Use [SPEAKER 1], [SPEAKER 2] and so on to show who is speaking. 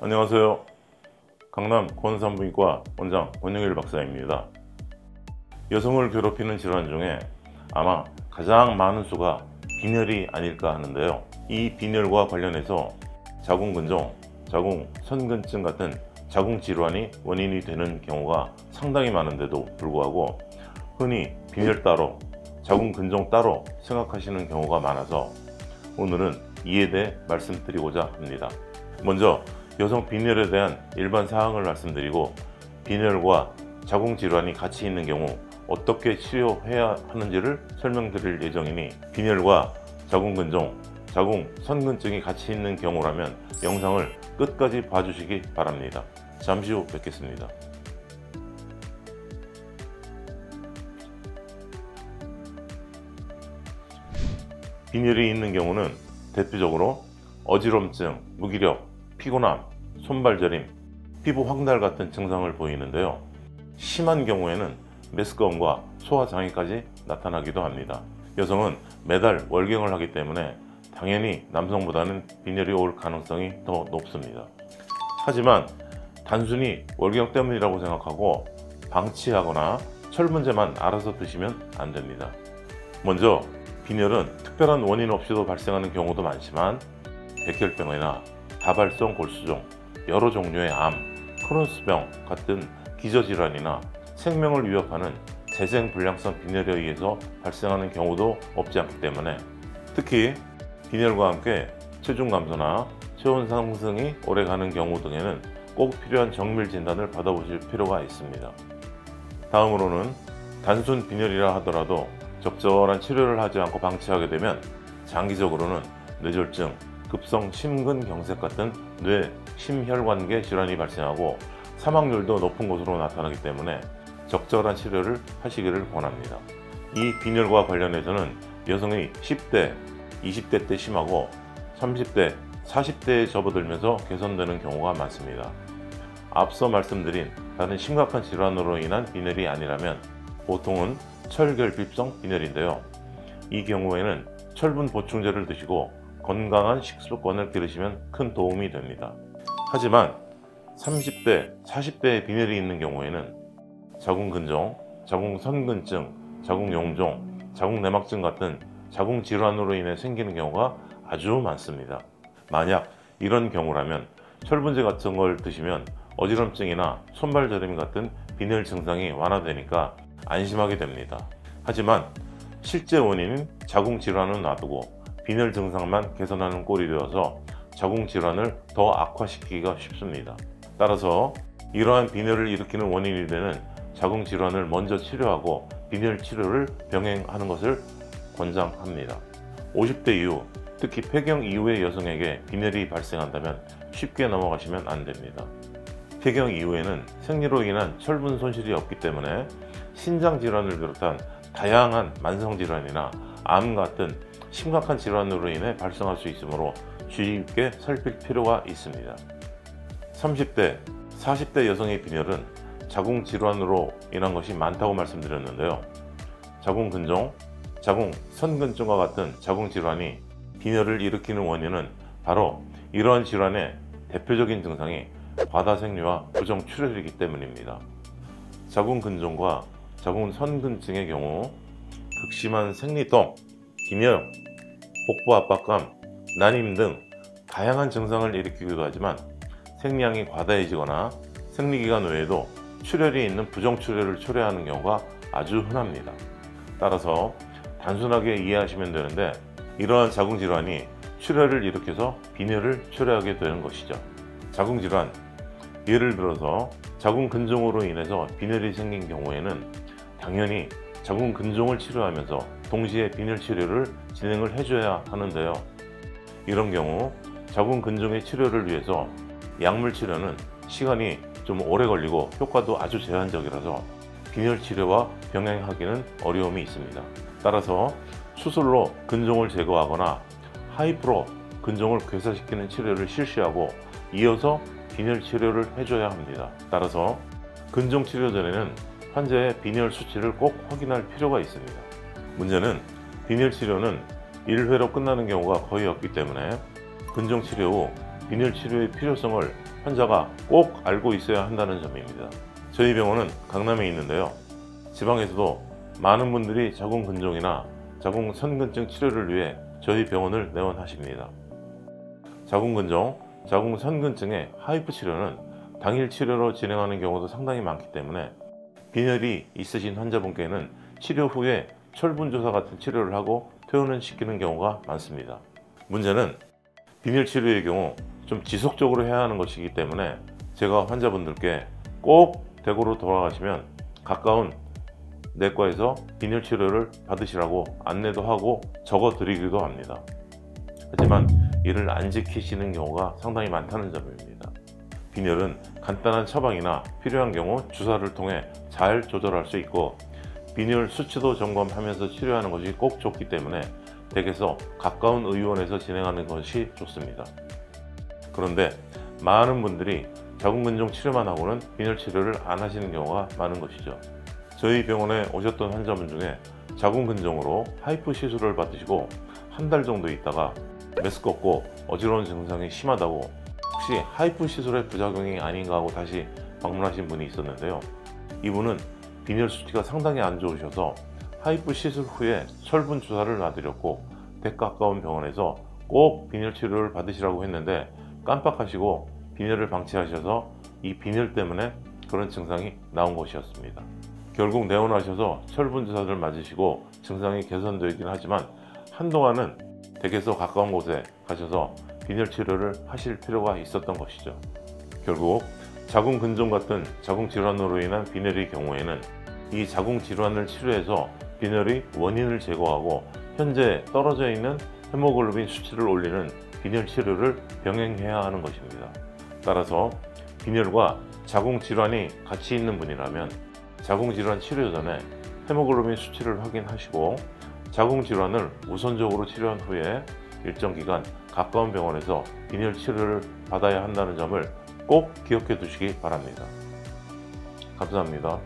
[SPEAKER 1] 안녕하세요. 강남 권산부인과 원장 권영일 박사입니다. 여성을 괴롭히는 질환 중에 아마 가장 많은 수가 빈혈이 아닐까 하는데요. 이 빈혈과 관련해서 자궁근종, 자궁선근증 같은 자궁질환이 원인이 되는 경우가 상당히 많은데도 불구하고 흔히 빈혈 따로, 자궁근종 따로 생각하시는 경우가 많아서 오늘은 이에 대해 말씀드리고자 합니다. 먼저 여성 빈혈에 대한 일반 사항을 말씀드리고 빈혈과 자궁질환이 같이 있는 경우 어떻게 치료해야 하는지를 설명드릴 예정이니 빈혈과 자궁근종, 자궁선근증이 같이 있는 경우라면 영상을 끝까지 봐주시기 바랍니다. 잠시 후 뵙겠습니다. 빈혈이 있는 경우는 대표적으로 어지럼증, 무기력, 피곤함, 손발저림, 피부 황달 같은 증상을 보이는데요. 심한 경우에는 메스꺼움과 소화장애까지 나타나기도 합니다. 여성은 매달 월경을 하기 때문에 당연히 남성보다는 빈혈이 올 가능성이 더 높습니다. 하지만 단순히 월경 때문이라고 생각하고 방치하거나 철분제만 알아서 드시면 안 됩니다. 먼저 빈혈은 특별한 원인 없이도 발생하는 경우도 많지만 백혈병이나 다발성 골수종, 여러 종류의 암, 크론스병 같은 기저질환이나 생명을 위협하는 재생불량성 빈혈에 의해서 발생하는 경우도 없지 않기 때문에 특히 빈혈과 함께 체중 감소나 체온 상승이 오래가는 경우 등에는 꼭 필요한 정밀 진단을 받아보실 필요가 있습니다. 다음으로는 단순 빈혈이라 하더라도 적절한 치료를 하지 않고 방치하게 되면 장기적으로는 뇌졸중, 급성 심근경색 같은 뇌 심혈관계 질환이 발생하고 사망률도 높은 것으로 나타나기 때문에 적절한 치료를 하시기를 권합니다. 이 빈혈과 관련해서는 여성의 10대, 20대 때 심하고 30대, 40대에 접어들면서 개선되는 경우가 많습니다. 앞서 말씀드린 다른 심각한 질환으로 인한 빈혈이 아니라면 보통은 철결핍성 빈혈인데요. 이 경우에는 철분 보충제를 드시고 건강한 식습관을 기르시면 큰 도움이 됩니다. 하지만 30대, 40대에 빈혈이 있는 경우에는 자궁근종, 자궁선근증, 자궁용종, 자궁내막증 같은 자궁질환으로 인해 생기는 경우가 아주 많습니다. 만약 이런 경우라면 철분제 같은 걸 드시면 어지럼증이나 손발저림 같은 빈혈 증상이 완화되니까 안심하게 됩니다. 하지만 실제 원인인 자궁질환은 놔두고 빈혈 증상만 개선하는 꼴이 되어서 자궁질환을 더 악화시키기가 쉽습니다. 따라서 이러한 빈혈을 일으키는 원인이 되는 자궁질환을 먼저 치료하고 빈혈 치료를 병행하는 것을 권장합니다. 50대 이후, 특히 폐경 이후의 여성에게 빈혈이 발생한다면 쉽게 넘어가시면 안 됩니다. 폐경 이후에는 생리로 인한 철분 손실이 없기 때문에 신장질환을 비롯한 다양한 만성질환이나 암 같은 심각한 질환으로 인해 발생할 수 있으므로 주의 깊게 살필 필요가 있습니다. 30대, 40대 여성의 빈혈은 자궁질환으로 인한 것이 많다고 말씀드렸는데요. 자궁근종, 자궁선근증과 같은 자궁질환이 빈혈을 일으키는 원인은 바로 이러한 질환의 대표적인 증상이 과다생리와 부정출혈이기 때문입니다. 자궁근종과 자궁선근증의 경우 극심한 생리통, 빈혈, 복부 압박감, 난임 등 다양한 증상을 일으키기도 하지만 생리량이 과다해지거나 생리기간 외에도 출혈이 있는 부정출혈을 초래하는 경우가 아주 흔합니다. 따라서 단순하게 이해하시면 되는데 이러한 자궁질환이 출혈을 일으켜서 빈혈을 초래하게 되는 것이죠. 자궁질환, 예를 들어서 자궁근종으로 인해서 빈혈이 생긴 경우에는 당연히 자궁근종을 치료하면서 동시에 빈혈 치료를 진행을 해줘야 하는데요. 이런 경우 자궁근종의 치료를 위해서 약물 치료는 시간이 좀 오래 걸리고 효과도 아주 제한적이라서 빈혈 치료와 병행하기는 어려움이 있습니다. 따라서 수술로 근종을 제거하거나 하이프로 근종을 괴사시키는 치료를 실시하고 이어서 빈혈 치료를 해줘야 합니다. 따라서 근종 치료 전에는 환자의 빈혈 수치를 꼭 확인할 필요가 있습니다. 문제는 빈혈 치료는 1회로 끝나는 경우가 거의 없기 때문에 근종 치료 후 빈혈 치료의 필요성을 환자가 꼭 알고 있어야 한다는 점입니다. 저희 병원은 강남에 있는데요. 지방에서도 많은 분들이 자궁근종이나 자궁선근증 치료를 위해 저희 병원을 내원하십니다. 자궁근종, 자궁선근증의 하이프 치료는 당일 치료로 진행하는 경우도 상당히 많기 때문에 빈혈이 있으신 환자분께는 치료 후에 철분조사 같은 치료를 하고 퇴원을 시키는 경우가 많습니다. 문제는 빈혈 치료의 경우 좀 지속적으로 해야 하는 것이기 때문에 제가 환자분들께 꼭 대구로 돌아가시면 가까운 내과에서 빈혈 치료를 받으시라고 안내도 하고 적어 드리기도 합니다. 하지만 이를 안 지키시는 경우가 상당히 많다는 점입니다. 빈혈은 간단한 처방이나 필요한 경우 주사를 통해 잘 조절할 수 있고 빈혈 수치도 점검하면서 치료하는 것이 꼭 좋기 때문에 댁에서 가까운 의원에서 진행하는 것이 좋습니다. 그런데 많은 분들이 자궁근종 치료만 하고는 빈혈 치료를 안 하시는 경우가 많은 것이죠. 저희 병원에 오셨던 환자분 중에 자궁근종으로 하이프 시술을 받으시고 한 달 정도 있다가 메스껍고 어지러운 증상이 심하다고 혹시 하이프 시술의 부작용이 아닌가 하고 다시 방문하신 분이 있었는데요. 이분은 빈혈 수치가 상당히 안 좋으셔서 하이프 시술 후에 철분 주사를 놔드렸고 댁 가까운 병원에서 꼭 빈혈 치료를 받으시라고 했는데 깜빡하시고 빈혈을 방치하셔서 이 빈혈 때문에 그런 증상이 나온 것이었습니다. 결국 내원하셔서 철분 주사를 맞으시고 증상이 개선되긴 하지만 한동안은 댁에서 가까운 곳에 가셔서 빈혈 치료를 하실 필요가 있었던 것이죠. 결국 자궁근종 같은 자궁질환으로 인한 빈혈의 경우에는 이 자궁질환을 치료해서 빈혈의 원인을 제거하고 현재 떨어져 있는 헤모글로빈 수치를 올리는 빈혈 치료를 병행해야 하는 것입니다. 따라서 빈혈과 자궁질환이 같이 있는 분이라면 자궁질환 치료 전에 헤모글로빈 수치를 확인하시고 자궁질환을 우선적으로 치료한 후에 일정 기간 가까운 병원에서 빈혈 치료를 받아야 한다는 점을 꼭 기억해 두시기 바랍니다. 감사합니다.